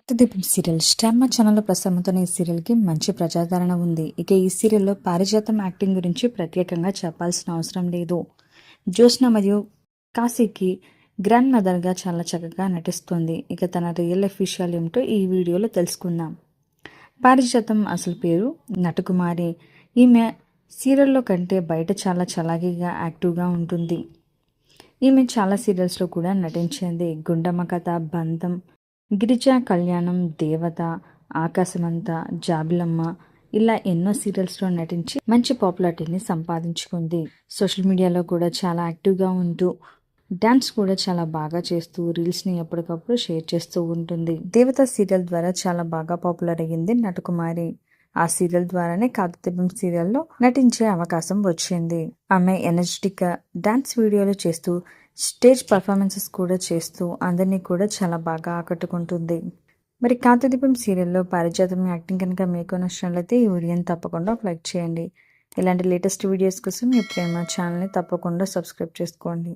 దీపం serial star మా ఛానల్లో ప్రసారమవుతున్న ఈ సీరియల్కి మంచి ప్రజాదరణ ఉంది. ఇక ఈ సీరియల్లో పారిజాతం యాక్టింగ్ గురించి ప్రత్యేకంగా చెప్పాల్సిన అవసరం లేదు. జ్యోత్స్న మరియు కాశీకి గ్రాండ్ మదర్గా చాలా చక్కగా నటిస్తుంది. ఇక తన రియల్ లైఫ్ విషయాలు ఏమిటో ఈ వీడియోలో తెలుసుకుందాం. పారిజాతం అసలు పేరు నటకుమారి. ఈమె సీరియల్లో కంటే బయట చాలా చలాకీగా యాక్టివ్గా ఉంటుంది. ఈమె చాలా సీరియల్స్లో కూడా నటించింది. గుండమ్మ కథ, బంధం, గిరిజా కళ్యాణం, దేవత, ఆకాశమంత, జాబిలమ్మ ఇలా ఎన్నో సీరియల్స్లో నటించి మంచి పాపులారిటీని సంపాదించుకుంది. సోషల్ మీడియాలో కూడా చాలా యాక్టివ్గా ఉంటూ డాన్స్ కూడా చాలా బాగా చేస్తూ రీల్స్ని ఎప్పటికప్పుడు షేర్ చేస్తూ ఉంటుంది. దేవత సీరియల్ ద్వారా చాలా బాగా పాపులర్ అయ్యింది నటకుమారి. ఆ సీరియల్ ద్వారానే కార్తీదీపం సీరియల్లో నటించే అవకాశం వచ్చింది. ఆమె ఎనర్జెటిక్ డాన్స్ వీడియోలు చేస్తూ స్టేజ్ పర్ఫార్మెన్సెస్ కూడా చేస్తూ అందరినీ కూడా చాలా బాగా ఆకట్టుకుంటుంది. మరి కార్తీదీపం సీరియల్లో పారిజాతం యాక్టింగ్ కనుక మీకు నచ్చినట్లయితే ఈ వీడియోని తప్పకుండా లైక్ చేయండి. ఇలాంటి లేటెస్ట్ వీడియోస్ కోసం ఎప్పుడైనా మా ఛానల్ని తప్పకుండా సబ్స్క్రైబ్ చేసుకోండి.